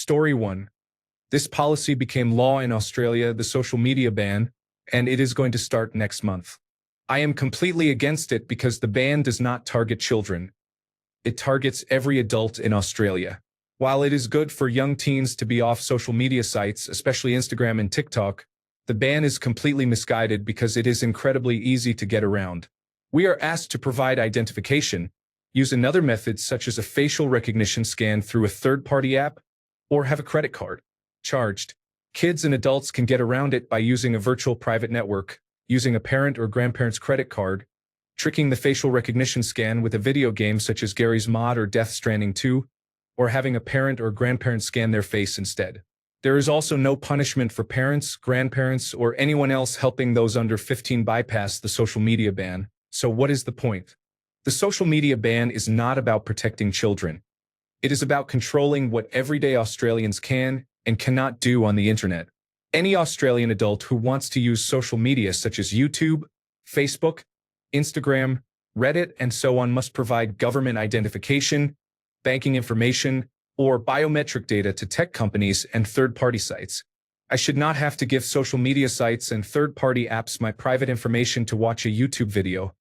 Story 1. This policy became law in Australia, the social media ban, and it is going to start next month. I am completely against it because the ban does not target children. It targets every adult in Australia. While it is good for young teens to be off social media sites, especially Instagram and TikTok, the ban is completely misguided because it is incredibly easy to get around. We are asked to provide identification, use another method such as a facial recognition scan through a third-party app, or have a credit card charged. Kids and adults can get around it by using a virtual private network, using a parent or grandparent's credit card, tricking the facial recognition scan with a video game such as Garry's Mod or Death Stranding 2, or having a parent or grandparent scan their face instead. There is also no punishment for parents, grandparents, or anyone else helping those under 15 bypass the social media ban. So what is the point? The social media ban is not about protecting children. It is about controlling what everyday Australians can and cannot do on the internet. Any Australian adult who wants to use social media such as YouTube, Facebook, Instagram, Reddit, and so on must provide government identification, banking information, or biometric data to tech companies and third-party sites. I should not have to give social media sites and third-party apps my private information to watch a YouTube video,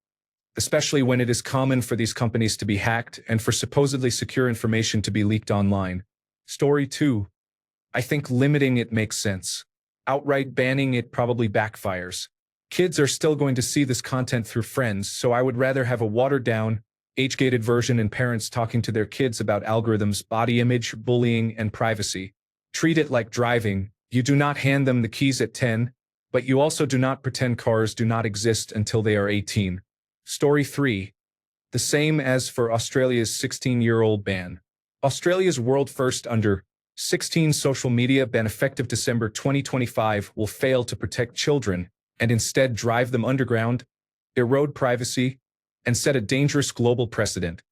especially when it is common for these companies to be hacked and for supposedly secure information to be leaked online. Story 2. I think limiting it makes sense. Outright banning it probably backfires. Kids are still going to see this content through friends, so I would rather have a watered-down, age-gated version and parents talking to their kids about algorithms, body image, bullying, and privacy. Treat it like driving. You do not hand them the keys at 10, but you also do not pretend cars do not exist until they are 18. Story 3. The same as for Australia's 16-year-old ban. Australia's world first under 16 social media ban effective December 2025 will fail to protect children and instead drive them underground, erode privacy, and set a dangerous global precedent,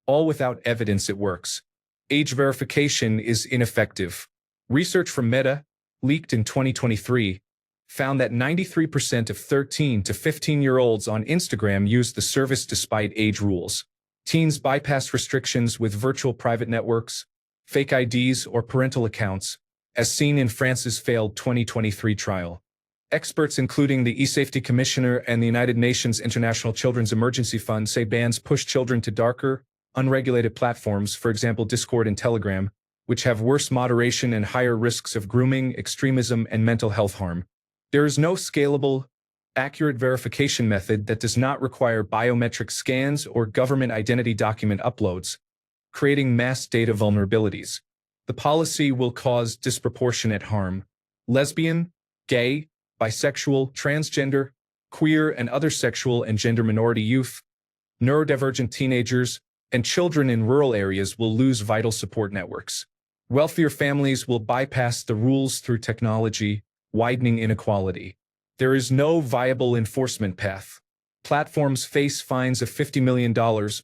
all without evidence it works. Age verification is ineffective. Research from Meta, leaked in 2023, found that 93% of 13 to 15-year-olds on Instagram use the service despite age rules. Teens bypass restrictions with virtual private networks, fake IDs, or parental accounts, as seen in France's failed 2023 trial. Experts including the eSafety Commissioner and the United Nations International Children's Emergency Fund say bans push children to darker, unregulated platforms, for example Discord and Telegram, which have worse moderation and higher risks of grooming, extremism, and mental health harm. There is no scalable, accurate verification method that does not require biometric scans or government identity document uploads, creating mass data vulnerabilities. The policy will cause disproportionate harm. Lesbian, gay, bisexual, transgender, queer, and other sexual and gender minority youth, neurodivergent teenagers, and children in rural areas will lose vital support networks. Wealthier families will bypass the rules through technology, widening inequality. There is no viable enforcement path. Platforms face fines of $50 million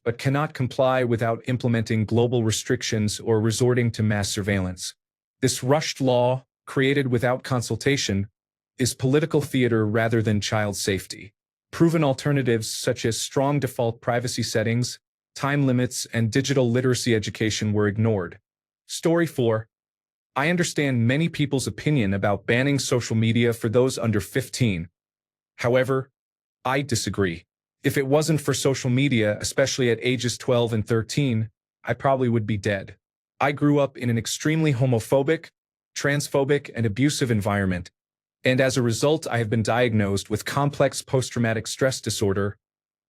but cannot comply without implementing global restrictions or resorting to mass surveillance. This rushed law, created without consultation, is political theater rather than child safety. Proven alternatives such as strong default privacy settings, time limits, and digital literacy education were ignored. Story 4. I understand many people's opinion about banning social media for those under 15. However, I disagree. If it wasn't for social media, especially at ages 12 and 13, I probably would be dead. I grew up in an extremely homophobic, transphobic, and abusive environment, and as a result, I have been diagnosed with complex post-traumatic stress disorder,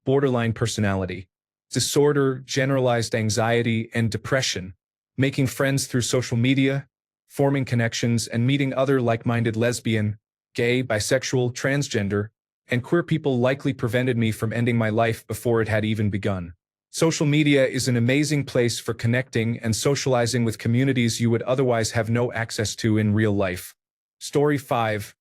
borderline personality disorder, generalized anxiety, and depression. Making friends through social media, forming connections, and meeting other like-minded lesbian, gay, bisexual, transgender, and queer people likely prevented me from ending my life before it had even begun. Social media is an amazing place for connecting and socializing with communities you would otherwise have no access to in real life. Story 5.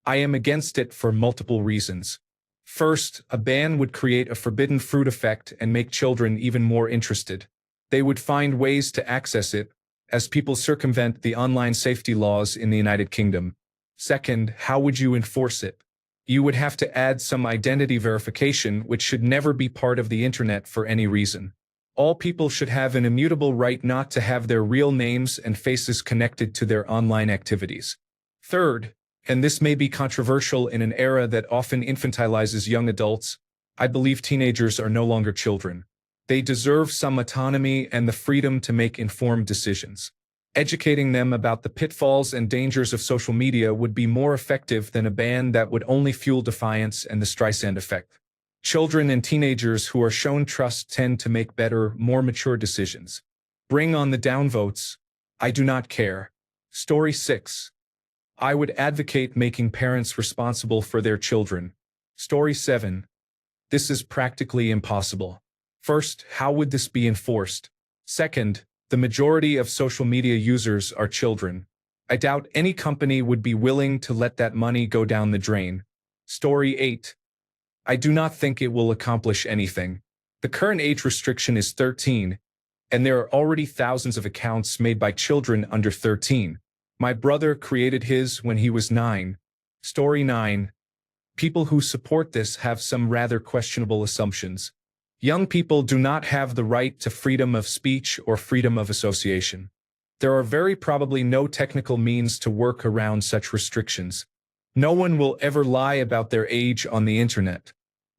I am against it for multiple reasons. First, a ban would create a forbidden fruit effect and make children even more interested. They would find ways to access it, as people circumvent the online safety laws in the United Kingdom. Second, how would you enforce it? You would have to add some identity verification, which should never be part of the internet for any reason. All people should have an immutable right not to have their real names and faces connected to their online activities. Third, and this may be controversial in an era that often infantilizes young adults, I believe teenagers are no longer children. They deserve some autonomy and the freedom to make informed decisions. Educating them about the pitfalls and dangers of social media would be more effective than a ban that would only fuel defiance and the Streisand effect. Children and teenagers who are shown trust tend to make better, more mature decisions. Bring on the downvotes. I do not care. Story 6. I would advocate making parents responsible for their children. Story 7. This is practically impossible. First, how would this be enforced? Second, the majority of social media users are children. I doubt any company would be willing to let that money go down the drain. Story 8. I do not think it will accomplish anything. The current age restriction is 13, and there are already thousands of accounts made by children under 13. My brother created his when he was 9. Story 9. People who support this have some rather questionable assumptions. Young people do not have the right to freedom of speech or freedom of association. There are very probably no technical means to work around such restrictions. No one will ever lie about their age on the internet.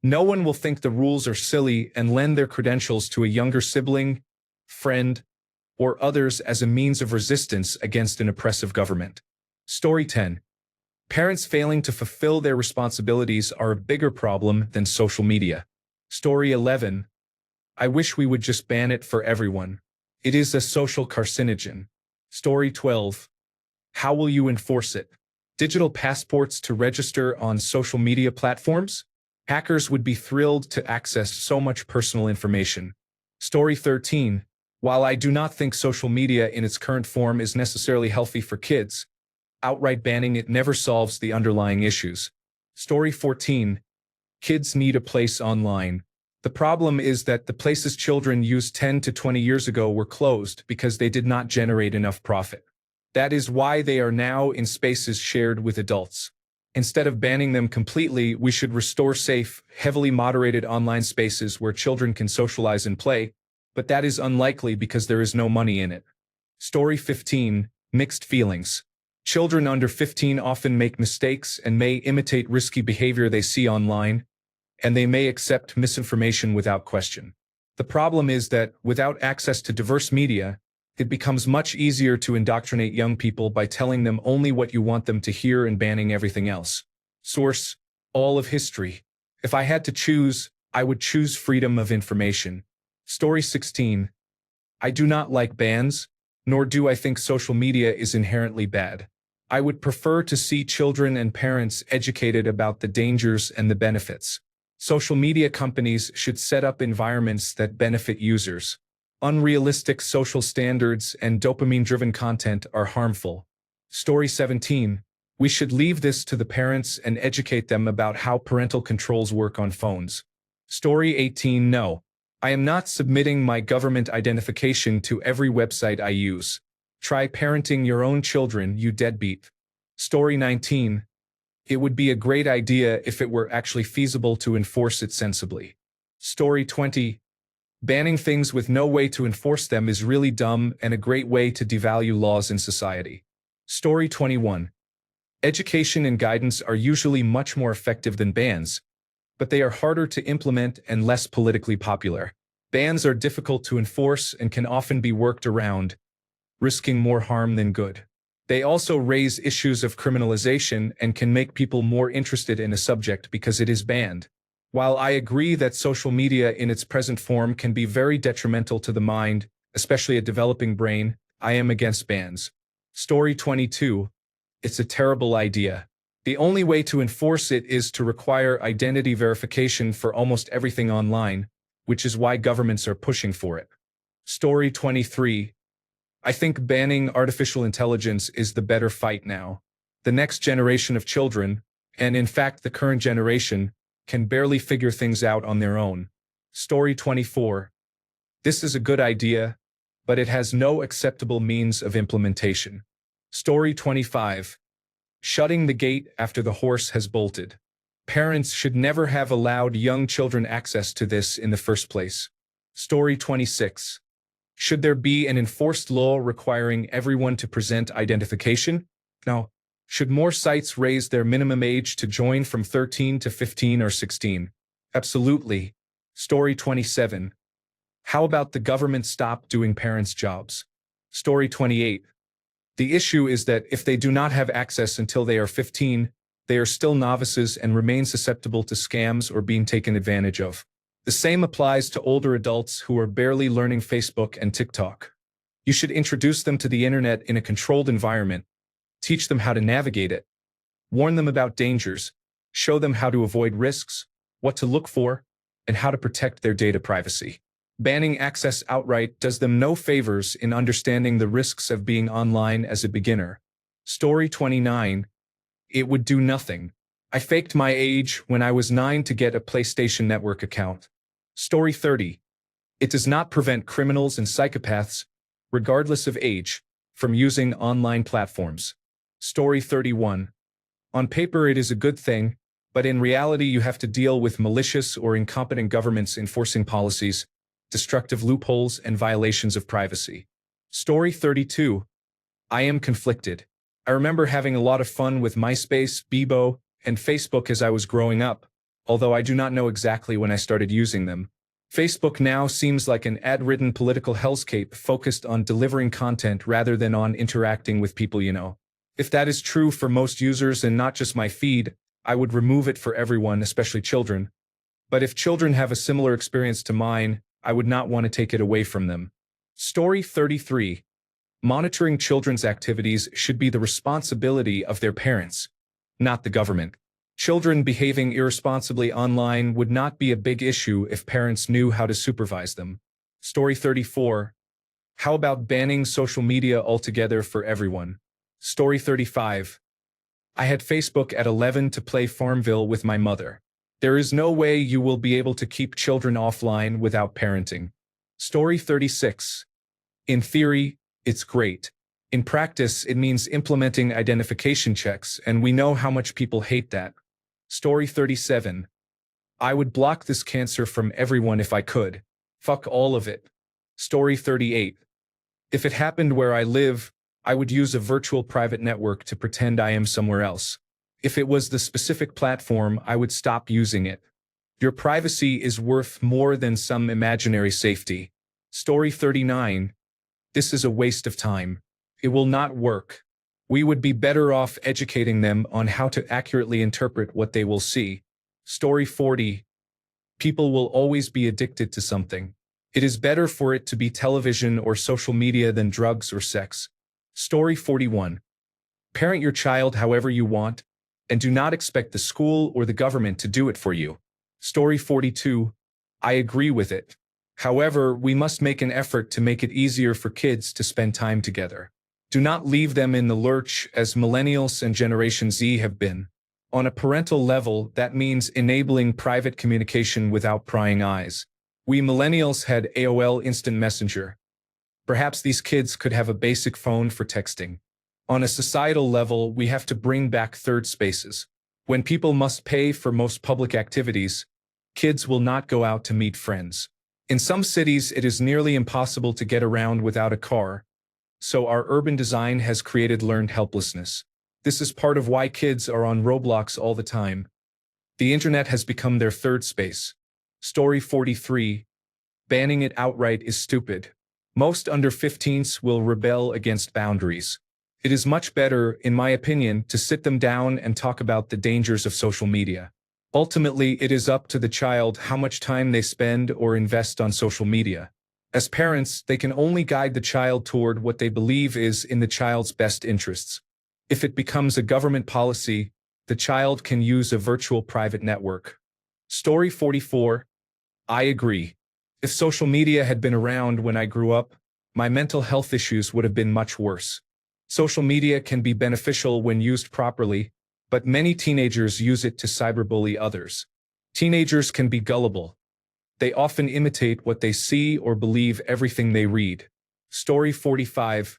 No one will think the rules are silly and lend their credentials to a younger sibling, friend, or others as a means of resistance against an oppressive government. Story 10. Parents failing to fulfill their responsibilities are a bigger problem than social media. Story 11. I wish we would just ban it for everyone. It is a social carcinogen. Story 12. How will you enforce it? Digital passports to register on social media platforms? Hackers would be thrilled to access so much personal information. Story 13. While I do not think social media in its current form is necessarily healthy for kids, outright banning it never solves the underlying issues. Story 14. Kids need a place online. The problem is that the places children used 10 to 20 years ago were closed because they did not generate enough profit. That is why they are now in spaces shared with adults. Instead of banning them completely, we should restore safe, heavily moderated online spaces where children can socialize and play, but that is unlikely because there is no money in it. Story 15. Mixed feelings. Children under 15 often make mistakes and may imitate risky behavior they see online, and they may accept misinformation without question. The problem is that, without access to diverse media, it becomes much easier to indoctrinate young people by telling them only what you want them to hear and banning everything else. Source: all of history. If I had to choose, I would choose freedom of information. Story 16. I do not like bans, nor do I think social media is inherently bad. I would prefer to see children and parents educated about the dangers and the benefits. Social media companies should set up environments that benefit users. Unrealistic social standards and dopamine-driven content are harmful. Story 17. We should leave this to the parents and educate them about how parental controls work on phones. Story 18. No. I am not submitting my government identification to every website I use. Try parenting your own children, you deadbeat. Story 19. It would be a great idea if it were actually feasible to enforce it sensibly. Story 20. Banning things with no way to enforce them is really dumb and a great way to devalue laws in society. Story 21. Education and guidance are usually much more effective than bans, but they are harder to implement and less politically popular. Bans are difficult to enforce and can often be worked around, risking more harm than good. They also raise issues of criminalization and can make people more interested in a subject because it is banned. While I agree that social media in its present form can be very detrimental to the mind, especially a developing brain, I am against bans. Story 22. It's a terrible idea. The only way to enforce it is to require identity verification for almost everything online, which is why governments are pushing for it. Story 23. I think banning artificial intelligence is the better fight now. The next generation of children, and in fact the current generation, can barely figure things out on their own. Story 24. This is a good idea, but it has no acceptable means of implementation. Story 25. Shutting the gate after the horse has bolted. Parents should never have allowed young children access to this in the first place. Story 26. Should there be an enforced law requiring everyone to present identification? No. Should more sites raise their minimum age to join from 13 to 15 or 16? Absolutely. Story 27. How about the government stop doing parents' jobs? Story 28. The issue is that if they do not have access until they are 15, they are still novices and remain susceptible to scams or being taken advantage of. The same applies to older adults who are barely learning Facebook and TikTok. You should introduce them to the internet in a controlled environment, teach them how to navigate it, warn them about dangers, show them how to avoid risks, what to look for, and how to protect their data privacy. Banning access outright does them no favors in understanding the risks of being online as a beginner. Story 29. It would do nothing. I faked my age when I was 9 to get a PlayStation Network account. Story 30. It does not prevent criminals and psychopaths, regardless of age, from using online platforms. Story 31. On paper it is a good thing, but in reality you have to deal with malicious or incompetent governments enforcing policies, destructive loopholes, and violations of privacy. Story 32. I am conflicted. I remember having a lot of fun with MySpace, Bebo, and Facebook as I was growing up, although I do not know exactly when I started using them. Facebook now seems like an ad-ridden political hellscape focused on delivering content rather than on interacting with people you know. If that is true for most users and not just my feed, I would remove it for everyone, especially children. But if children have a similar experience to mine, I would not want to take it away from them. Story 33. Monitoring children's activities should be the responsibility of their parents, not the government. Children behaving irresponsibly online would not be a big issue if parents knew how to supervise them. Story 34. How about banning social media altogether for everyone? Story 35. I had Facebook at 11 to play Farmville with my mother. There is no way you will be able to keep children offline without parenting. Story 36. In theory, it's great. In practice, it means implementing identification checks, and we know how much people hate that. Story 37. I would block this cancer from everyone if I could. Fuck all of it. Story 38. If it happened where I live, I would use a virtual private network to pretend I am somewhere else. If it was the specific platform, I would stop using it. Your privacy is worth more than some imaginary safety. Story 39. This is a waste of time. It will not work. We would be better off educating them on how to accurately interpret what they will see. Story 40. People will always be addicted to something. It is better for it to be television or social media than drugs or sex. Story 41. Parent your child however you want, and do not expect the school or the government to do it for you. Story 42. I agree with it. However, we must make an effort to make it easier for kids to spend time together. Do not leave them in the lurch as millennials and Generation Z have been. On a parental level, that means enabling private communication without prying eyes. We millennials had AOL Instant Messenger. Perhaps these kids could have a basic phone for texting. On a societal level, we have to bring back third spaces. When people must pay for most public activities, kids will not go out to meet friends. In some cities, it is nearly impossible to get around without a car, so our urban design has created learned helplessness. This is part of why kids are on Roblox all the time. The internet has become their third space. Story 43. Banning it outright is stupid. Most under 15s will rebel against boundaries. It is much better, in my opinion, to sit them down and talk about the dangers of social media. Ultimately, it is up to the child how much time they spend or invest on social media. As parents, they can only guide the child toward what they believe is in the child's best interests. If it becomes a government policy, the child can use a virtual private network. Story 44. I agree. If social media had been around when I grew up, my mental health issues would have been much worse. Social media can be beneficial when used properly, but many teenagers use it to cyberbully others. Teenagers can be gullible. They often imitate what they see or believe everything they read. Story 45.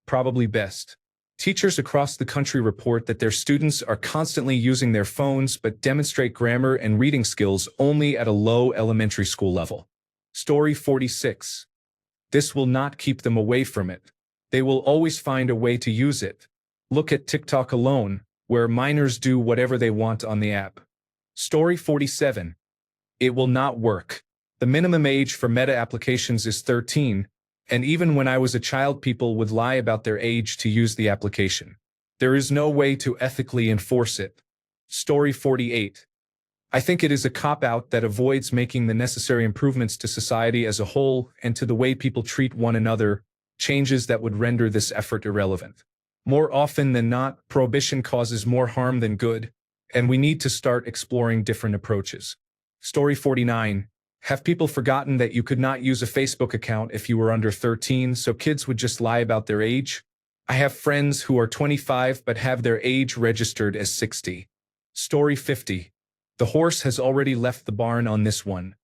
Probably best. Teachers across the country report that their students are constantly using their phones but demonstrate grammar and reading skills only at a low elementary school level. Story 46. This will not keep them away from it. They will always find a way to use it. Look at TikTok alone, where minors do whatever they want on the app. Story 47. It will not work. The minimum age for Meta applications is 13, and even when I was a child, people would lie about their age to use the application. There is no way to ethically enforce it. Story 48. I think it is a cop-out that avoids making the necessary improvements to society as a whole and to the way people treat one another, changes that would render this effort irrelevant. More often than not, prohibition causes more harm than good, and we need to start exploring different approaches. Story 49. Have people forgotten that you could not use a Facebook account if you were under 13, so kids would just lie about their age? I have friends who are 25 but have their age registered as 60. Story 50. The horse has already left the barn on this one.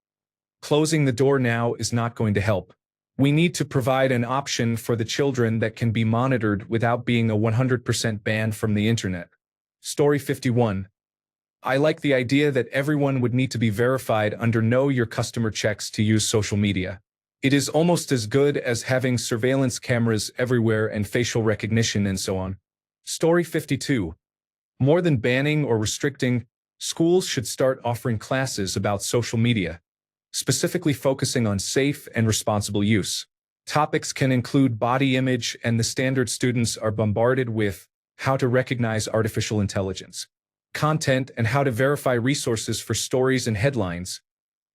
Closing the door now is not going to help. We need to provide an option for the children that can be monitored without being a 100% ban from the internet. Story 51. I like the idea that everyone would need to be verified under Know Your Customer checks to use social media. It is almost as good as having surveillance cameras everywhere and facial recognition and so on. Story 52. More than banning or restricting, schools should start offering classes about social media, specifically focusing on safe and responsible use. Topics can include body image, and the standard students are bombarded with how to recognize artificial intelligence, content, and how to verify resources for stories and headlines,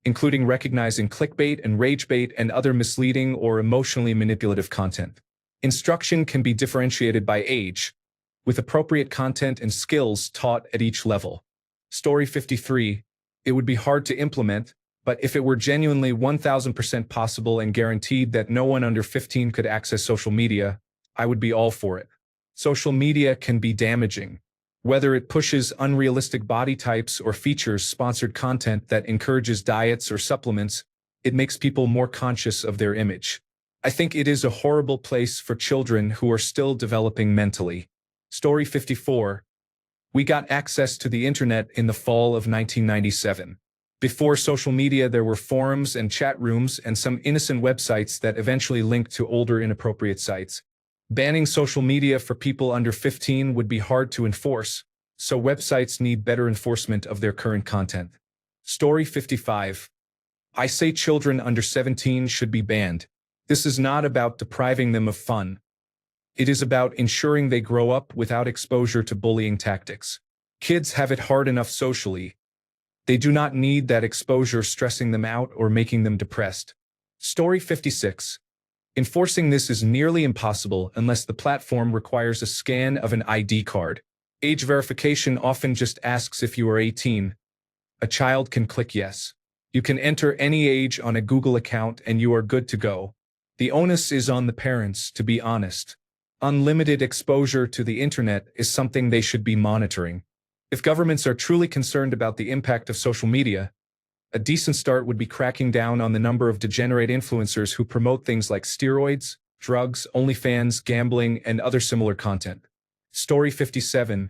including recognizing clickbait and ragebait and other misleading or emotionally manipulative content. Instruction can be differentiated by age, with appropriate content and skills taught at each level. Story 53. It would be hard to implement, but if it were genuinely 1000% possible and guaranteed that no one under 15 could access social media, I would be all for it. Social media can be damaging. Whether it pushes unrealistic body types or features sponsored content that encourages diets or supplements, it makes people more conscious of their image. I think it is a horrible place for children who are still developing mentally. Story 54. We got access to the internet in the fall of 1997. Before social media, there were forums and chat rooms and some innocent websites that eventually linked to older inappropriate sites. Banning social media for people under 15 would be hard to enforce, so websites need better enforcement of their current content. Story 55. I say children under 17 should be banned. This is not about depriving them of fun. It is about ensuring they grow up without exposure to bullying tactics. Kids have it hard enough socially. They do not need that exposure stressing them out or making them depressed. Story 56. Enforcing this is nearly impossible unless the platform requires a scan of an ID card. Age verification often just asks if you are 18. A child can click yes. You can enter any age on a Google account and you are good to go. The onus is on the parents, to be honest. Unlimited exposure to the internet is something they should be monitoring. If governments are truly concerned about the impact of social media, a decent start would be cracking down on the number of degenerate influencers who promote things like steroids, drugs, OnlyFans, gambling, and other similar content. Story 57.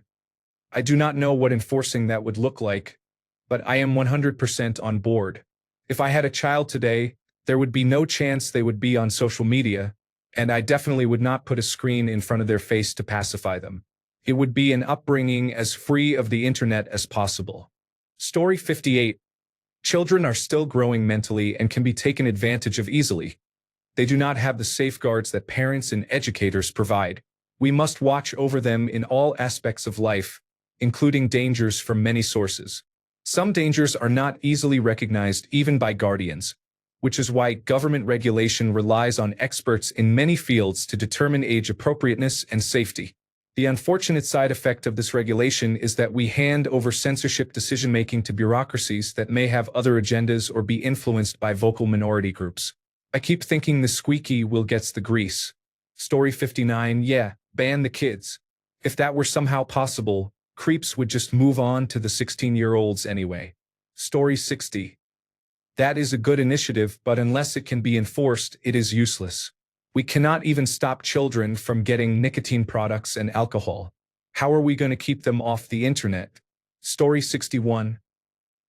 I do not know what enforcing that would look like, but I am 100% on board. If I had a child today, there would be no chance they would be on social media, and I definitely would not put a screen in front of their face to pacify them. It would be an upbringing as free of the internet as possible. Story 58. Children are still growing mentally and can be taken advantage of easily. They do not have the safeguards that parents and educators provide. We must watch over them in all aspects of life, including dangers from many sources. Some dangers are not easily recognized even by guardians, which is why government regulation relies on experts in many fields to determine age appropriateness and safety. The unfortunate side effect of this regulation is that we hand over censorship decision-making to bureaucracies that may have other agendas or be influenced by vocal minority groups. I keep thinking the squeaky wheel gets the grease. Story 59. Yeah, ban the kids. If that were somehow possible, creeps would just move on to the 16-year-olds anyway. Story 60. That is a good initiative, but unless it can be enforced, it is useless. We cannot even stop children from getting nicotine products and alcohol. How are we going to keep them off the internet? Story 61.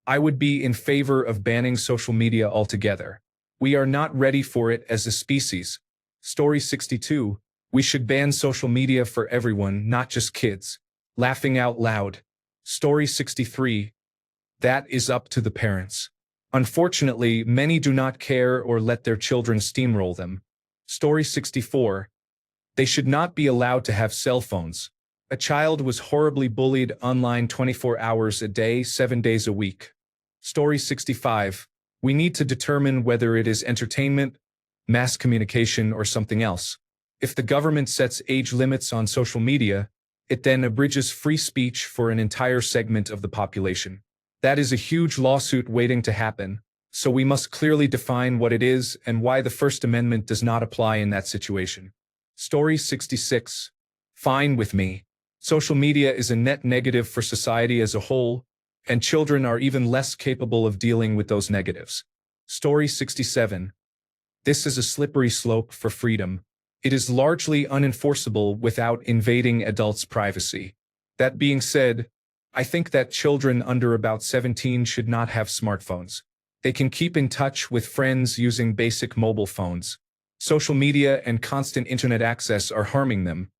I would be in favor of banning social media altogether. We are not ready for it as a species. Story 62. We should ban social media for everyone, not just kids. Laughing out loud. Story 63. That is up to the parents. Unfortunately, many do not care or let their children steamroll them. Story 64. They should not be allowed to have cell phones. A child was horribly bullied online 24 hours a day, 7 days a week. Story 65. We need to determine whether it is entertainment, mass communication, or something else. If the government sets age limits on social media, it then abridges free speech for an entire segment of the population. That is a huge lawsuit waiting to happen, so we must clearly define what it is and why the First Amendment does not apply in that situation. Story 66. Fine with me. Social media is a net negative for society as a whole, and children are even less capable of dealing with those negatives. Story 67. This is a slippery slope for freedom. It is largely unenforceable without invading adults' privacy. That being said, I think that children under about 17 should not have smartphones. They can keep in touch with friends using basic mobile phones. Social media and constant internet access are harming them,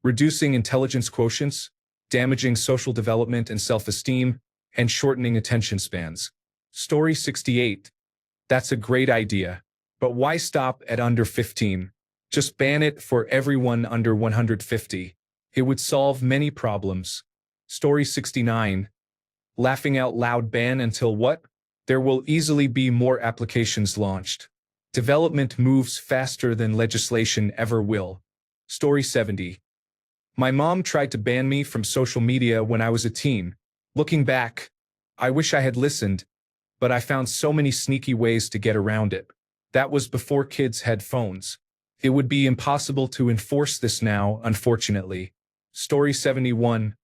reducing intelligence quotients, damaging social development and self-esteem, and shortening attention spans. Story 68. That's a great idea. But why stop at under 15? Just ban it for everyone under 150. It would solve many problems. Story 69. Laughing out loud ban until what? There will easily be more applications launched. Development moves faster than legislation ever will. Story 70. My mom tried to ban me from social media when I was a teen. Looking back, I wish I had listened, but I found so many sneaky ways to get around it. That was before kids had phones. It would be impossible to enforce this now, unfortunately. Story 71.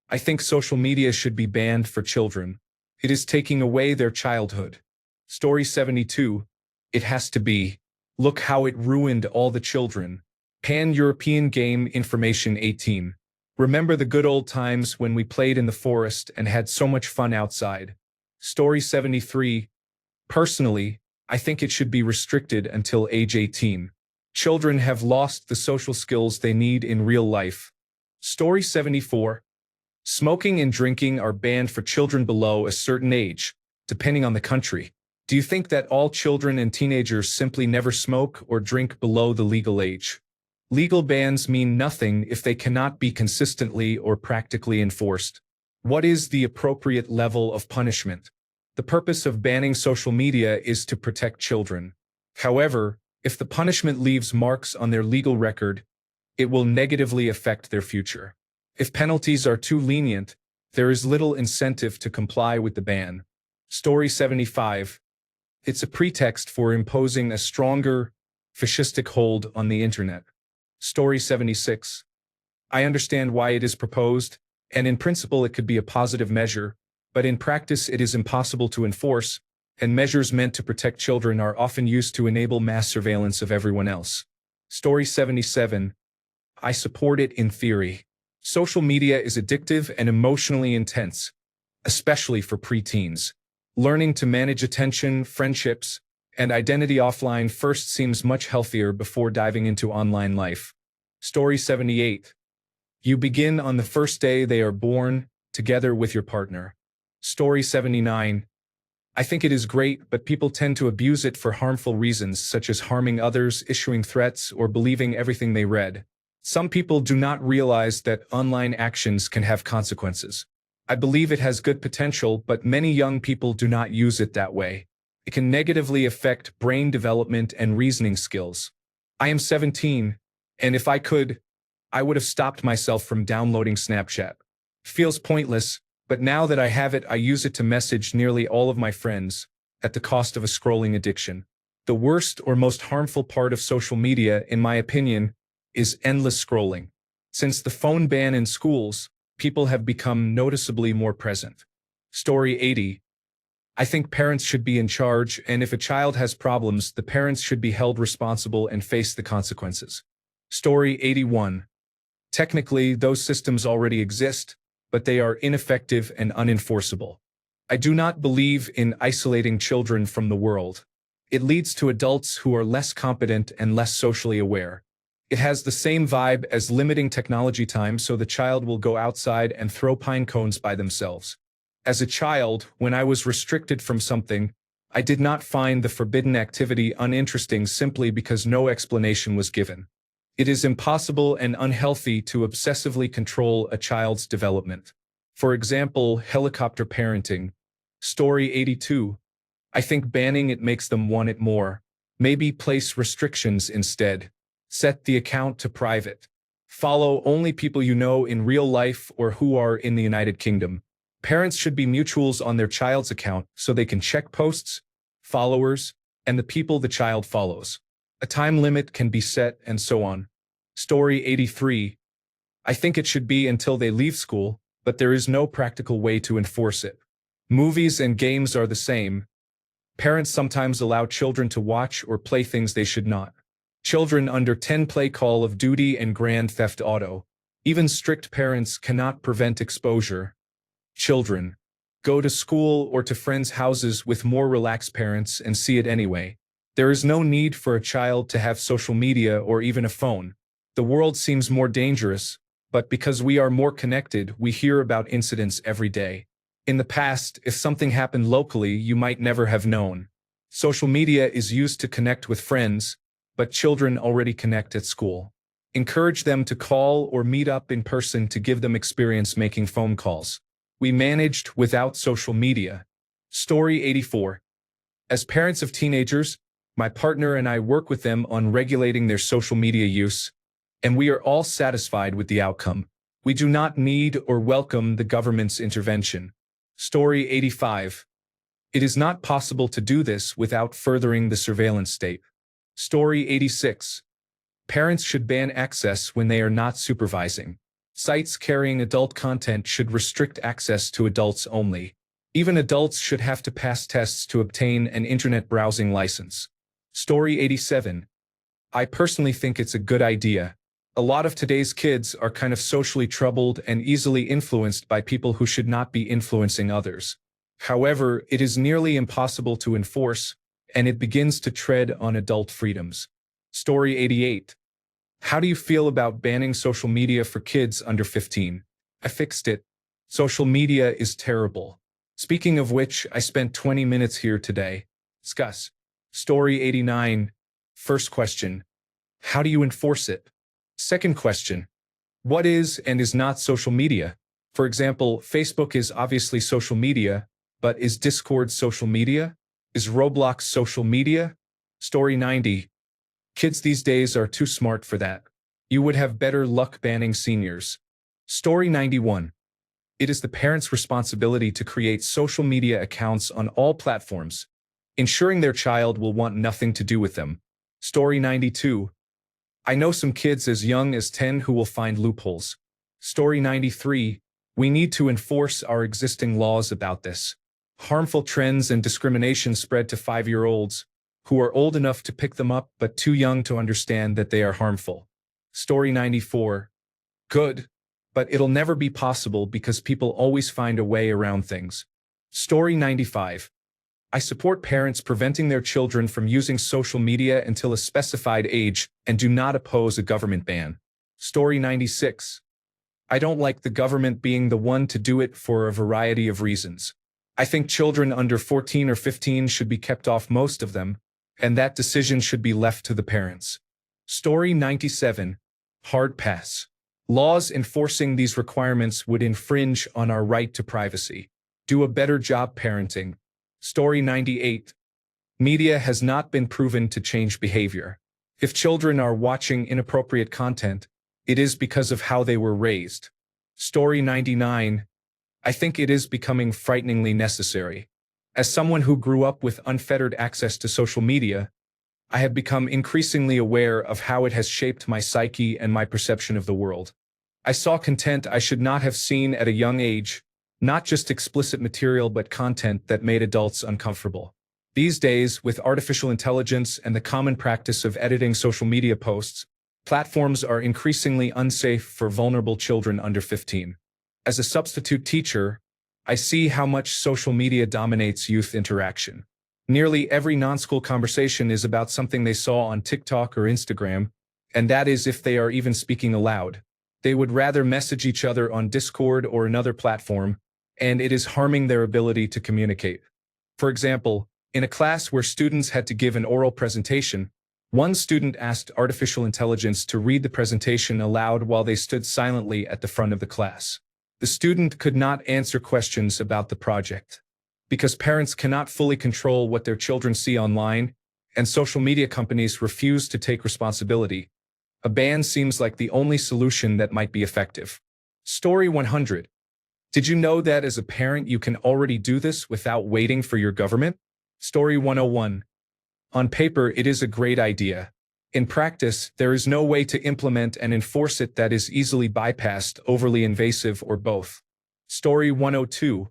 I think social media should be banned for children. It is taking away their childhood. Story 72. It has to be. Look how it ruined all the children. Pan-European Game Information 18. Remember the good old times when we played in the forest and had so much fun outside. Story 73. Personally, I think it should be restricted until age 18. Children have lost the social skills they need in real life. Story 74. Smoking and drinking are banned for children below a certain age, depending on the country. Do you think that all children and teenagers simply never smoke or drink below the legal age? Legal bans mean nothing if they cannot be consistently or practically enforced. What is the appropriate level of punishment? The purpose of banning social media is to protect children. However, if the punishment leaves marks on their legal record, it will negatively affect their future. If penalties are too lenient, there is little incentive to comply with the ban. Story 75. It's a pretext for imposing a stronger, fascistic hold on the internet. Story 76. I understand why it is proposed, and in principle it could be a positive measure, but in practice it is impossible to enforce, and measures meant to protect children are often used to enable mass surveillance of everyone else. Story 77. I support it in theory. Social media is addictive and emotionally intense, especially for preteens. Learning to manage attention, friendships, and identity offline first seems much healthier before diving into online life. Story 78. You begin on the first day they are born, together with your partner. Story 79. I think it is great, but people tend to abuse it for harmful reasons, such as harming others, issuing threats, or believing everything they read. Some people do not realize that online actions can have consequences. I believe it has good potential, but many young people do not use it that way. It can negatively affect brain development and reasoning skills. I am 17, and if I could, I would have stopped myself from downloading Snapchat. Feels pointless, but now that I have it, I use it to message nearly all of my friends, at the cost of a scrolling addiction. The worst or most harmful part of social media, in my opinion, is endless scrolling. Since the phone ban in schools, people have become noticeably more present. Story 80. I think parents should be in charge, and if a child has problems, the parents should be held responsible and face the consequences. Story 81. Technically, those systems already exist, but they are ineffective and unenforceable. I do not believe in isolating children from the world. It leads to adults who are less competent and less socially aware. It has the same vibe as limiting technology time so the child will go outside and throw pine cones by themselves. As a child, when I was restricted from something, I did not find the forbidden activity uninteresting simply because no explanation was given. It is impossible and unhealthy to obsessively control a child's development. For example, helicopter parenting. Story 82. I think banning it makes them want it more. Maybe place restrictions instead. Set the account to private. Follow only people you know in real life or who are in the United Kingdom. Parents should be mutuals on their child's account so they can check posts, followers, and the people the child follows. A time limit can be set and so on. Story 83. I think it should be until they leave school, but there is no practical way to enforce it. Movies and games are the same. Parents sometimes allow children to watch or play things they should not. Children under 10 play Call of Duty and Grand Theft Auto. Even strict parents cannot prevent exposure. Children. Go to school or to friends' houses with more relaxed parents and see it anyway. There is no need for a child to have social media or even a phone. The world seems more dangerous, but because we are more connected, we hear about incidents every day. In the past, if something happened locally, you might never have known. Social media is used to connect with friends, but children already connect at school. Encourage them to call or meet up in person to give them experience making phone calls. We managed without social media. Story 84. As parents of teenagers, my partner and I work with them on regulating their social media use, and we are all satisfied with the outcome. We do not need or welcome the government's intervention. Story 85. It is not possible to do this without furthering the surveillance state. Story 86. Parents should ban access when they are not supervising. Sites carrying adult content should restrict access to adults only. Even adults should have to pass tests to obtain an internet browsing license. Story 87. I personally think it's a good idea. A lot of today's kids are kind of socially troubled and easily influenced by people who should not be influencing others. However, it is nearly impossible to enforce, and it begins to tread on adult freedoms. Story 88. How do you feel about banning social media for kids under 15? I fixed it. Social media is terrible. Speaking of which, I spent 20 minutes here today. Discuss. Story 89. First question. How do you enforce it? Second question. What is and is not social media? For example, Facebook is obviously social media, but is Discord social media? Is Roblox social media? Story 90. Kids these days are too smart for that. You would have better luck banning seniors. Story 91. It is the parents' responsibility to create social media accounts on all platforms, ensuring their child will want nothing to do with them. Story 92. I know some kids as young as 10 who will find loopholes. Story 93. We need to enforce our existing laws about this. Harmful trends and discrimination spread to 5-year-olds, who are old enough to pick them up but too young to understand that they are harmful. Story 94. Good, but it'll never be possible because people always find a way around things. Story 95. I support parents preventing their children from using social media until a specified age and do not oppose a government ban. Story 96. I don't like the government being the one to do it for a variety of reasons. I think children under 14 or 15 should be kept off most of them, and that decision should be left to the parents. Story 97. Hard pass. Laws enforcing these requirements would infringe on our right to privacy. Do a better job parenting. Story 98. Media has not been proven to change behavior. If children are watching inappropriate content, it is because of how they were raised. Story 99. I think it is becoming frighteningly necessary. As someone who grew up with unfettered access to social media, I have become increasingly aware of how it has shaped my psyche and my perception of the world. I saw content I should not have seen at a young age, not just explicit material but content that made adults uncomfortable. These days, with artificial intelligence and the common practice of editing social media posts, platforms are increasingly unsafe for vulnerable children under 15. As a substitute teacher, I see how much social media dominates youth interaction. Nearly every non-school conversation is about something they saw on TikTok or Instagram, and that is if they are even speaking aloud. They would rather message each other on Discord or another platform, and it is harming their ability to communicate. For example, in a class where students had to give an oral presentation, one student asked artificial intelligence to read the presentation aloud while they stood silently at the front of the class. The student could not answer questions about the project. Because parents cannot fully control what their children see online, and social media companies refuse to take responsibility, a ban seems like the only solution that might be effective. Story 100. Did you know that as a parent you can already do this without waiting for your government? Story 101. On paper, it is a great idea. In practice, there is no way to implement and enforce it that is easily bypassed, overly invasive, or both. Story 102.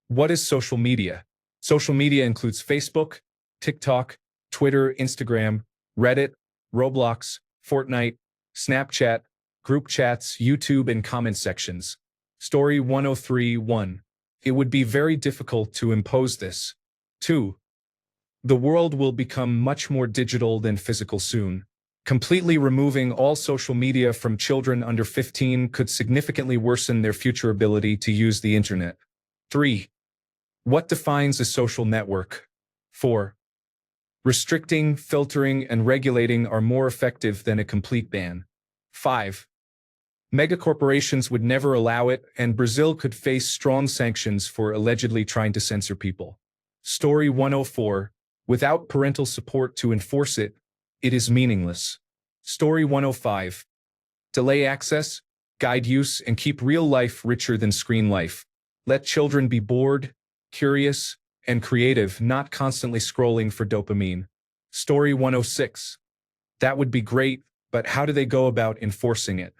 What is social media? Social media includes Facebook, TikTok, Twitter, Instagram, Reddit, Roblox, Fortnite, Snapchat, group chats, YouTube, and comment sections. Story 103.1. It would be very difficult to impose this. 2. The world will become much more digital than physical soon. Completely removing all social media from children under 15 could significantly worsen their future ability to use the internet. 3. What defines a social network? 4. Restricting, filtering, and regulating are more effective than a complete ban. 5. Megacorporations would never allow it, and Brazil could face strong sanctions for allegedly trying to censor people. Story 104. Without parental support to enforce it, it is meaningless. Story 105. Delay access, guide use, and keep real life richer than screen life. Let children be bored, curious, and creative, not constantly scrolling for dopamine. Story 106. That would be great, but how do they go about enforcing it?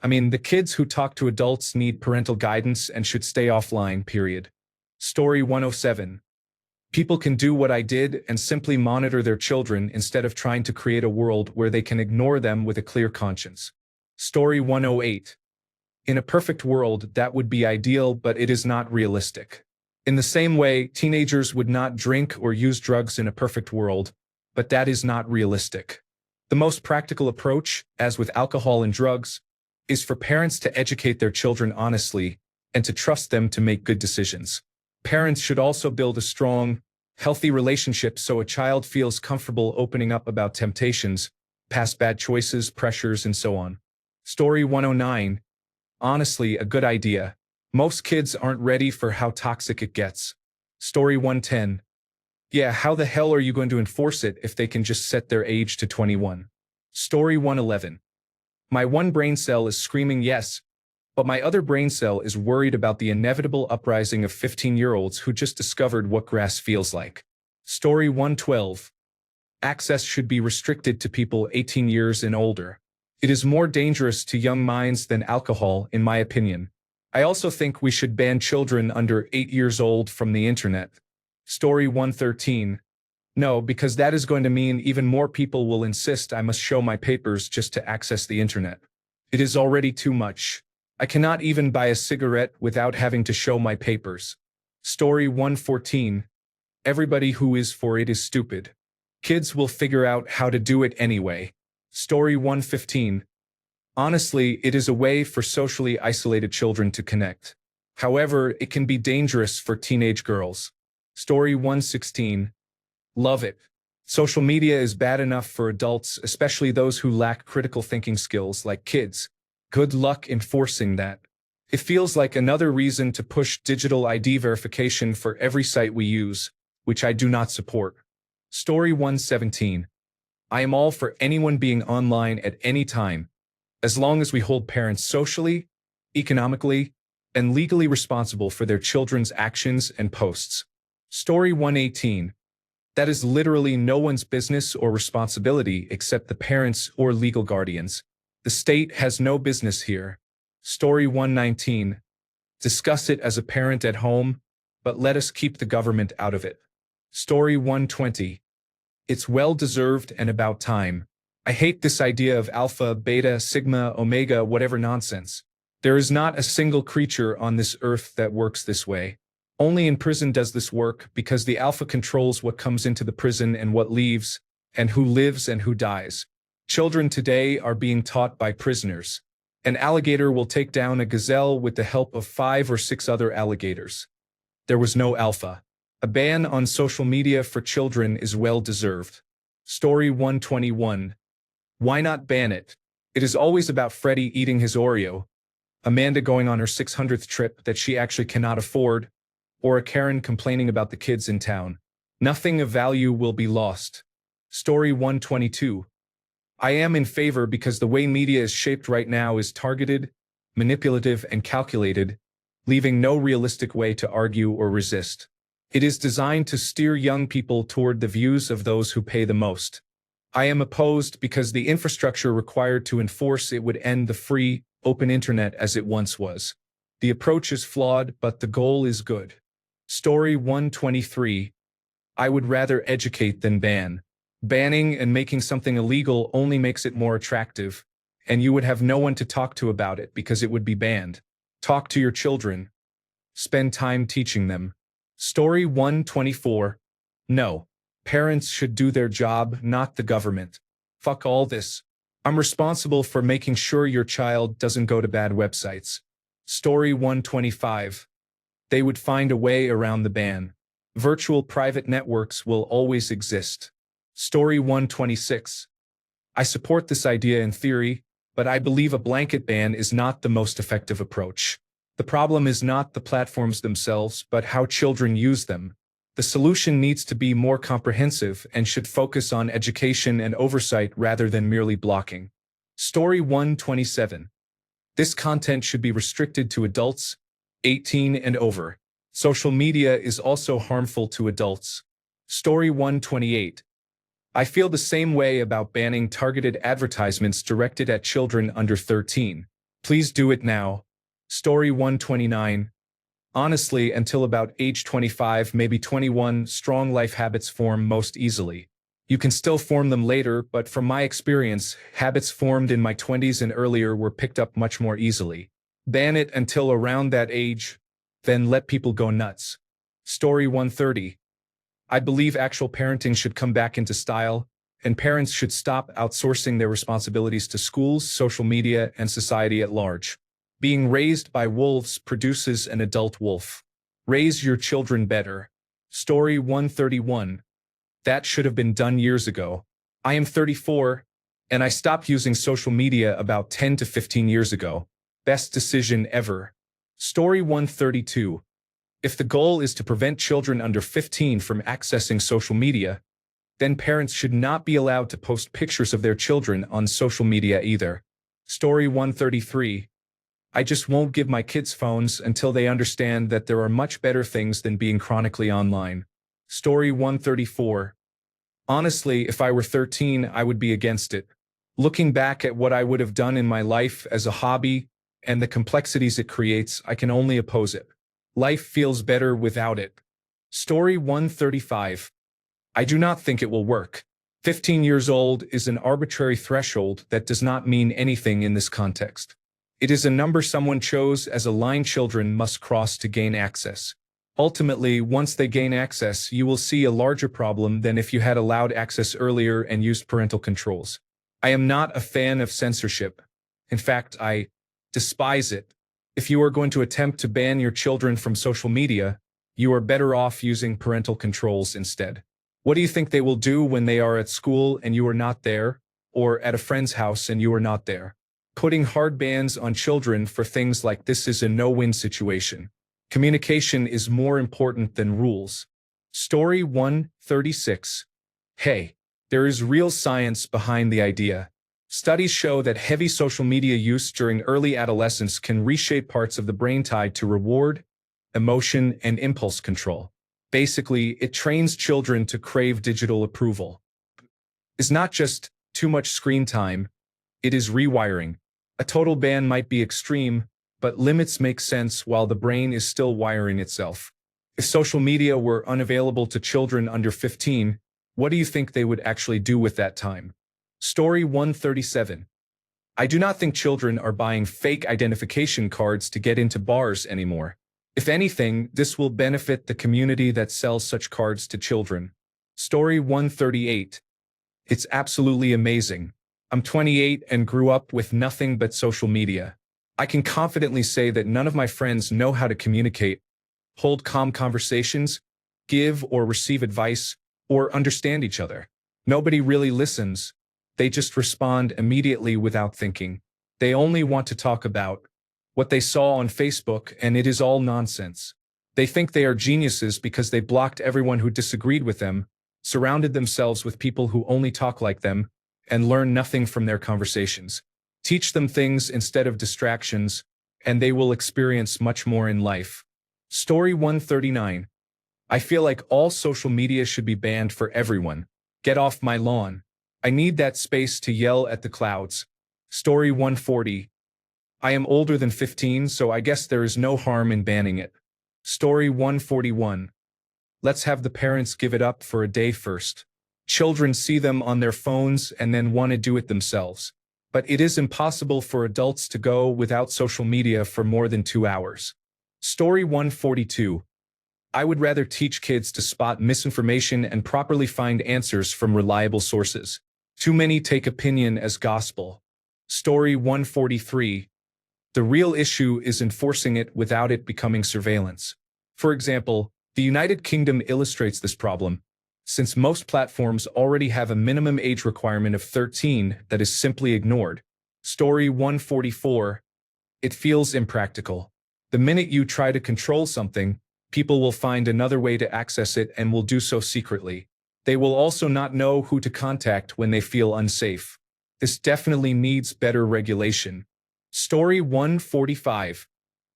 I mean, the kids who talk to adults need parental guidance and should stay offline, period. Story 107. People can do what I did and simply monitor their children instead of trying to create a world where they can ignore them with a clear conscience. Story 108. In a perfect world, that would be ideal, but it is not realistic. In the same way, teenagers would not drink or use drugs in a perfect world, but that is not realistic. The most practical approach, as with alcohol and drugs, is for parents to educate their children honestly and to trust them to make good decisions. Parents should also build a strong, healthy relationship so a child feels comfortable opening up about temptations, past bad choices, pressures, and so on. Story 109. Honestly, a good idea. Most kids aren't ready for how toxic it gets. Story 110. Yeah, how the hell are you going to enforce it if they can just set their age to 21? Story 111. My one brain cell is screaming yes, but my other brain cell is worried about the inevitable uprising of 15-year-olds who just discovered what grass feels like. Story 112. Access should be restricted to people 18 years and older. It is more dangerous to young minds than alcohol, in my opinion. I also think we should ban children under 8 years old from the internet. Story 113. No, because that is going to mean even more people will insist I must show my papers just to access the internet. It is already too much. I cannot even buy a cigarette without having to show my papers. Story 114. Everybody who is for it is stupid. Kids will figure out how to do it anyway. Story 115. Honestly, it is a way for socially isolated children to connect. However, it can be dangerous for teenage girls. Story 116. Love it. Social media is bad enough for adults, especially those who lack critical thinking skills like kids. Good luck enforcing that. It feels like another reason to push digital ID verification for every site we use, which I do not support. Story 117. I am all for anyone being online at any time, as long as we hold parents socially, economically, and legally responsible for their children's actions and posts. Story 118. That is literally no one's business or responsibility except the parents or legal guardians. The state has no business here. Story 119. Discuss it as a parent at home, but let us keep the government out of it. Story 120. It's well-deserved and about time. I hate this idea of alpha, beta, sigma, omega, whatever nonsense. There is not a single creature on this earth that works this way. Only in prison does this work because the alpha controls what comes into the prison and what leaves, and who lives and who dies. Children today are being taught by prisoners. An alligator will take down a gazelle with the help of 5 or 6 other alligators. There was no alpha. A ban on social media for children is well-deserved. Story 121. Why not ban it? It is always about Freddie eating his Oreo, Amanda going on her 600th trip that she actually cannot afford, or a Karen complaining about the kids in town. Nothing of value will be lost. Story 122. I am in favor because the way media is shaped right now is targeted, manipulative, and calculated, leaving no realistic way to argue or resist. It is designed to steer young people toward the views of those who pay the most. I am opposed because the infrastructure required to enforce it would end the free, open internet as it once was. The approach is flawed, but the goal is good. Story 123. I would rather educate than ban. Banning and making something illegal only makes it more attractive, and you would have no one to talk to about it because it would be banned. Talk to your children. Spend time teaching them. Story 124. No. Parents should do their job, not the government. Fuck all this. I'm responsible for making sure your child doesn't go to bad websites. Story 125. They would find a way around the ban. Virtual private networks will always exist. Story 126. I support this idea in theory, but I believe a blanket ban is not the most effective approach. The problem is not the platforms themselves, but how children use them. The solution needs to be more comprehensive and should focus on education and oversight rather than merely blocking. Story 127. This content should be restricted to adults, 18 and over. Social media is also harmful to adults. Story 128. I feel the same way about banning targeted advertisements directed at children under 13. Please do it now. Story 129. Honestly, until about age 25, maybe 21, strong life habits form most easily. You can still form them later, but from my experience, habits formed in my 20s and earlier were picked up much more easily. Ban it until around that age, then let people go nuts. Story 130. I believe actual parenting should come back into style, and parents should stop outsourcing their responsibilities to schools, social media, and society at large. Being raised by wolves produces an adult wolf. Raise your children better. Story 131. That should have been done years ago. I am 34, and I stopped using social media about 10 to 15 years ago. Best decision ever. Story 132. If the goal is to prevent children under 15 from accessing social media, then parents should not be allowed to post pictures of their children on social media either. Story 133. I just won't give my kids phones until they understand that there are much better things than being chronically online. Story 134. Honestly, if I were 13, I would be against it. Looking back at what I would have done in my life as a hobby and the complexities it creates, I can only oppose it. Life feels better without it. Story 135. I do not think it will work. 15 years old is an arbitrary threshold that does not mean anything in this context. It is a number someone chose as a line children must cross to gain access. Ultimately, once they gain access, you will see a larger problem than if you had allowed access earlier and used parental controls. I am not a fan of censorship. In fact, I despise it. If you are going to attempt to ban your children from social media, you are better off using parental controls instead. What do you think they will do when they are at school and you are not there, or at a friend's house and you are not there? Putting hard bans on children for things like this is a no-win situation. Communication is more important than rules. Story 136. Hey, there is real science behind the idea. Studies show that heavy social media use during early adolescence can reshape parts of the brain tied to reward, emotion, and impulse control. Basically, it trains children to crave digital approval. It's not just too much screen time, it is rewiring. A total ban might be extreme, but limits make sense while the brain is still wiring itself. If social media were unavailable to children under 15, what do you think they would actually do with that time? Story 137. I do not think children are buying fake identification cards to get into bars anymore. If anything, this will benefit the community that sells such cards to children. Story 138. It's absolutely amazing. I'm 28 and grew up with nothing but social media. I can confidently say that none of my friends know how to communicate, hold calm conversations, give or receive advice, or understand each other. Nobody really listens. They just respond immediately without thinking. They only want to talk about what they saw on Facebook, and it is all nonsense. They think they are geniuses because they blocked everyone who disagreed with them, surrounded themselves with people who only talk like them, and learn nothing from their conversations. Teach them things instead of distractions, and they will experience much more in life. Story 139. I feel like all social media should be banned for everyone. Get off my lawn. I need that space to yell at the clouds. Story 140. I am older than 15, so I guess there is no harm in banning it. Story 141. Let's have the parents give it up for a day first. Children see them on their phones and then want to do it themselves. But it is impossible for adults to go without social media for more than 2 hours. Story 142. I would rather teach kids to spot misinformation and properly find answers from reliable sources. Too many take opinion as gospel. Story 143. The real issue is enforcing it without it becoming surveillance. For example, the United Kingdom illustrates this problem, since most platforms already have a minimum age requirement of 13 that is simply ignored. Story 144. It feels impractical. The minute you try to control something, people will find another way to access it and will do so secretly. They will also not know who to contact when they feel unsafe. This definitely needs better regulation. Story 145.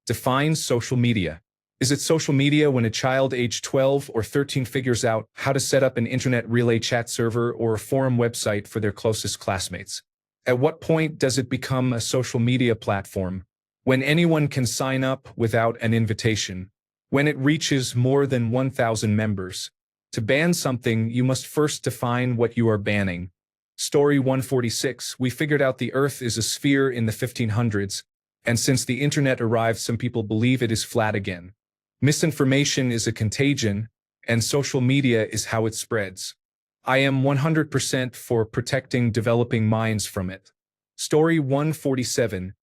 Define social media. Is it social media when a child aged 12 or 13 figures out how to set up an internet relay chat server or a forum website for their closest classmates? At what point does it become a social media platform? When anyone can sign up without an invitation. When it reaches more than 1,000 members. To ban something, you must first define what you are banning. Story 146. We figured out the Earth is a sphere in the 1500s, and since the internet arrived, some people believe it is flat again. Misinformation is a contagion, and social media is how it spreads. I am 100% for protecting developing minds from it. Story 147.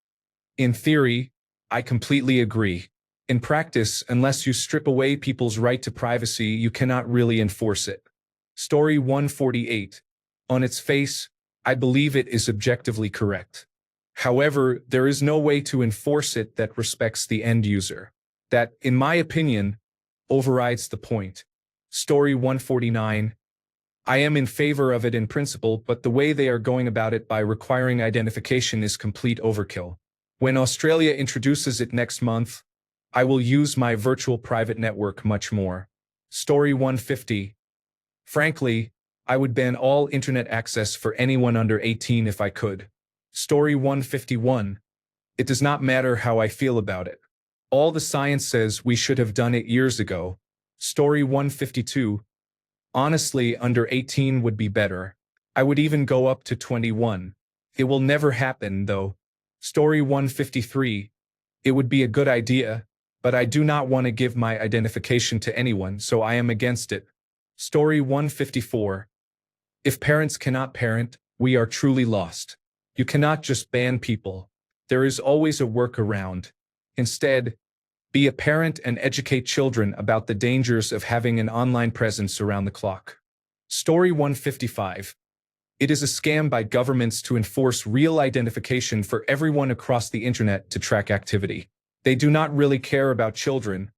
In theory, I completely agree. In practice, unless you strip away people's right to privacy, you cannot really enforce it. Story 148. On its face, I believe it is objectively correct. However, there is no way to enforce it that respects the end user. That, in my opinion, overrides the point. Story 149. I am in favor of it in principle, but the way they are going about it by requiring identification is complete overkill. When Australia introduces it next month, I will use my virtual private network much more. Story 150. Frankly, I would ban all internet access for anyone under 18 if I could. Story 151. It does not matter how I feel about it. All the science says we should have done it years ago. Story 152. Honestly, under 18 would be better. I would even go up to 21. It will never happen, though. Story 153. It would be a good idea, but I do not want to give my identification to anyone, so I am against it. Story 154. If parents cannot parent, we are truly lost. You cannot just ban people. There is always a workaround. Instead, be a parent and educate children about the dangers of having an online presence around the clock. Story 155. It is a scam by governments to enforce real identification for everyone across the internet to track activity. They do not really care about children,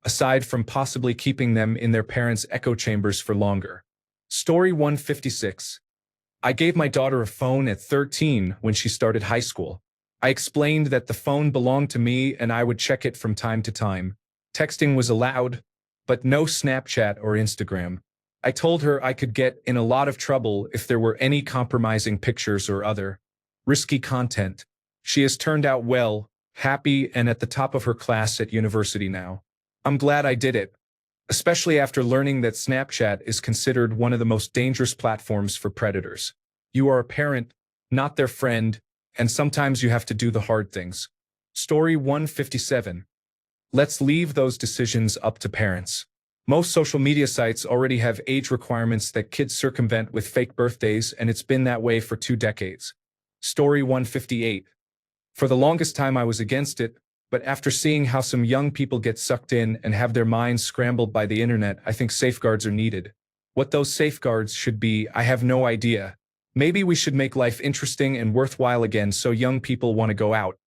aside from possibly keeping them in their parents' echo chambers for longer. Story 156. I gave my daughter a phone at 13 when she started high school. I explained that the phone belonged to me and I would check it from time to time. Texting was allowed, but no Snapchat or Instagram. I told her I could get in a lot of trouble if there were any compromising pictures or other risky content. She has turned out well, happy, and at the top of her class at university now. I'm glad I did it, especially after learning that Snapchat is considered one of the most dangerous platforms for predators. You are a parent, not their friend, and sometimes you have to do the hard things. Story 157. Let's leave those decisions up to parents. Most social media sites already have age requirements that kids circumvent with fake birthdays, and it's been that way for 2 decades. Story 158. For the longest time I was against it, but after seeing how some young people get sucked in and have their minds scrambled by the internet, I think safeguards are needed. What those safeguards should be, I have no idea. Maybe we should make life interesting and worthwhile again so young people want to go out,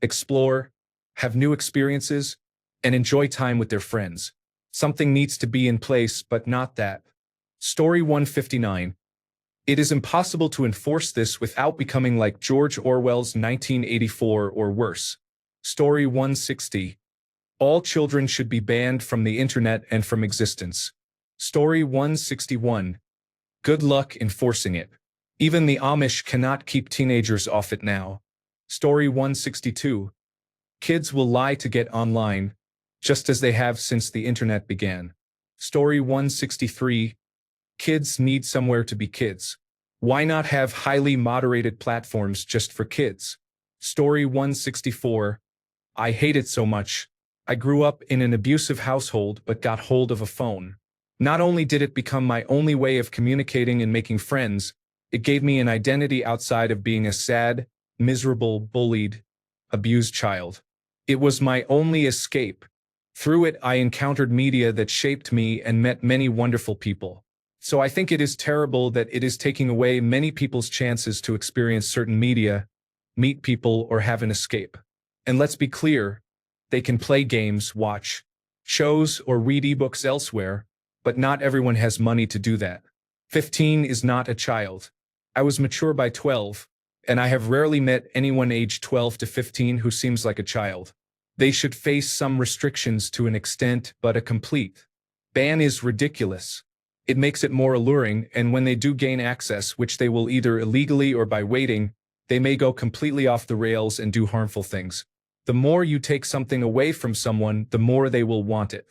explore, have new experiences, and enjoy time with their friends. Something needs to be in place, but not that. Story 159. It is impossible to enforce this without becoming like George Orwell's 1984 or worse. Story 160. All children should be banned from the internet and from existence. Story 161. Good luck enforcing it. Even the Amish cannot keep teenagers off it now. Story 162. Kids will lie to get online, just as they have since the internet began. Story 163. Kids need somewhere to be kids. Why not have highly moderated platforms just for kids? Story 164. I hate it so much. I grew up in an abusive household but got hold of a phone. Not only did it become my only way of communicating and making friends, it gave me an identity outside of being a sad, miserable, bullied, abused child. It was my only escape. Through it, I encountered media that shaped me and met many wonderful people. So I think it is terrible that it is taking away many people's chances to experience certain media, meet people, or have an escape. And let's be clear, they can play games, watch shows, or read ebooks elsewhere, but not everyone has money to do that. 15 is not a child. I was mature by 12, and I have rarely met anyone aged 12 to 15 who seems like a child. They should face some restrictions to an extent, but a complete ban is ridiculous. It makes it more alluring, and when they do gain access, which they will either illegally or by waiting, they may go completely off the rails and do harmful things. The more you take something away from someone, the more they will want it.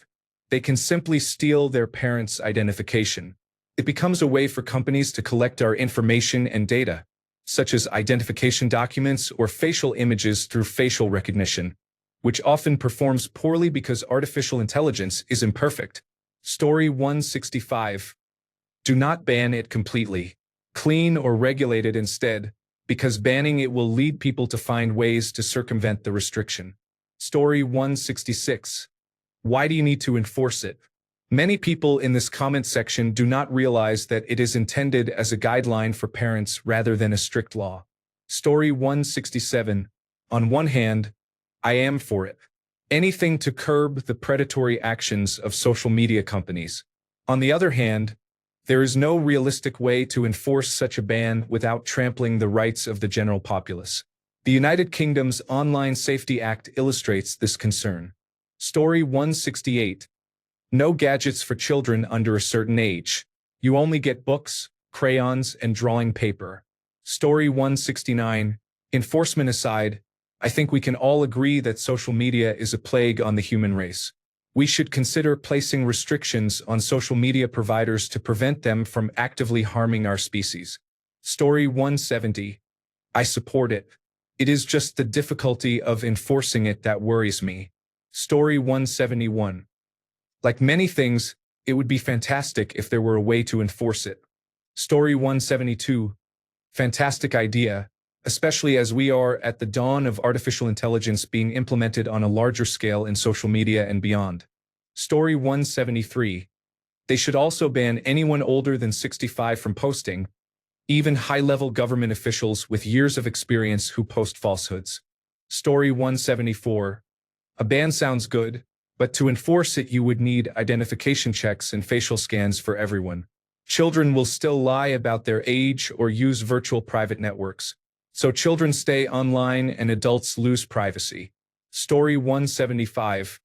They can simply steal their parents' identification. It becomes a way for companies to collect our information and data, such as identification documents or facial images through facial recognition, which often performs poorly because artificial intelligence is imperfect. Story 165. Do not ban it completely. Clean or regulate it instead, because banning it will lead people to find ways to circumvent the restriction. Story 166. Why do you need to enforce it? Many people in this comment section do not realize that it is intended as a guideline for parents rather than a strict law. Story 167. On one hand, I am for it. Anything to curb the predatory actions of social media companies. On the other hand, there is no realistic way to enforce such a ban without trampling the rights of the general populace. The United Kingdom's Online Safety Act illustrates this concern. Story 168. No gadgets for children under a certain age. You only get books, crayons, and drawing paper. Story 169. Enforcement aside, I think we can all agree that social media is a plague on the human race. We should consider placing restrictions on social media providers to prevent them from actively harming our species. Story 170. I support it. It is just the difficulty of enforcing it that worries me. Story 171. Like many things, it would be fantastic if there were a way to enforce it. Story 172. Fantastic idea, especially as we are at the dawn of artificial intelligence being implemented on a larger scale in social media and beyond. Story 173. They should also ban anyone older than 65 from posting, even high-level government officials with years of experience who post falsehoods. Story 174. A ban sounds good, but to enforce it you would need identification checks and facial scans for everyone. Children will still lie about their age or use virtual private networks. So children stay online and adults lose privacy. Story 175.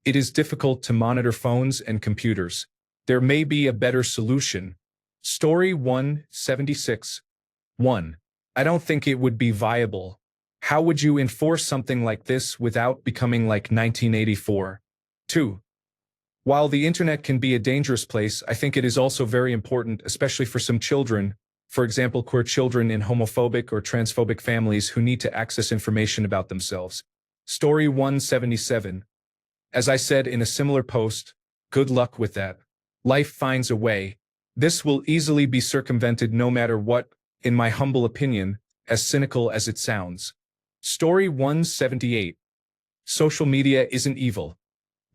It is difficult to monitor phones and computers. There may be a better solution. Story 176. 1. I don't think it would be viable. How would you enforce something like this without becoming like 1984? 2. While the internet can be a dangerous place, I think it is also very important, especially for some children, for example, queer children in homophobic or transphobic families who need to access information about themselves. Story 177. As I said in a similar post, good luck with that. Life finds a way. This will easily be circumvented no matter what, in my humble opinion, as cynical as it sounds. Story 178. Social media isn't evil.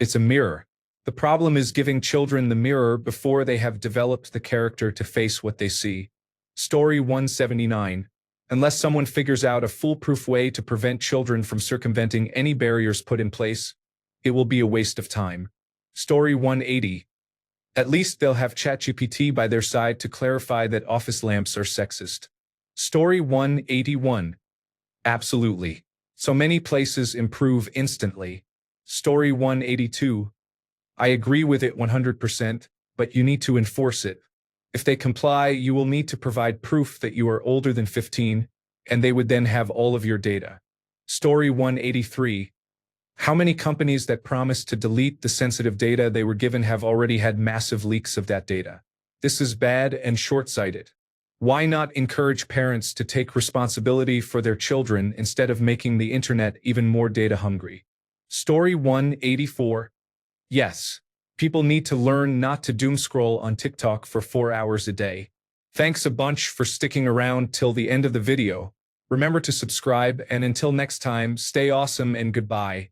It's a mirror. The problem is giving children the mirror before they have developed the character to face what they see. Story 179. Unless someone figures out a foolproof way to prevent children from circumventing any barriers put in place, it will be a waste of time. Story 180. At least they'll have ChatGPT by their side to clarify that office lamps are sexist. Story 181. Absolutely. So many places improve instantly. Story 182. I agree with it 100%, but you need to enforce it. If they comply, you will need to provide proof that you are older than 15, and they would then have all of your data. Story 183. How many companies that promised to delete the sensitive data they were given have already had massive leaks of that data? This is bad and short-sighted. Why not encourage parents to take responsibility for their children instead of making the internet even more data-hungry? Story 184. Yes, people need to learn not to doom-scroll on TikTok for 4 hours a day. Thanks a bunch for sticking around till the end of the video. Remember to subscribe, and until next time, stay awesome and goodbye.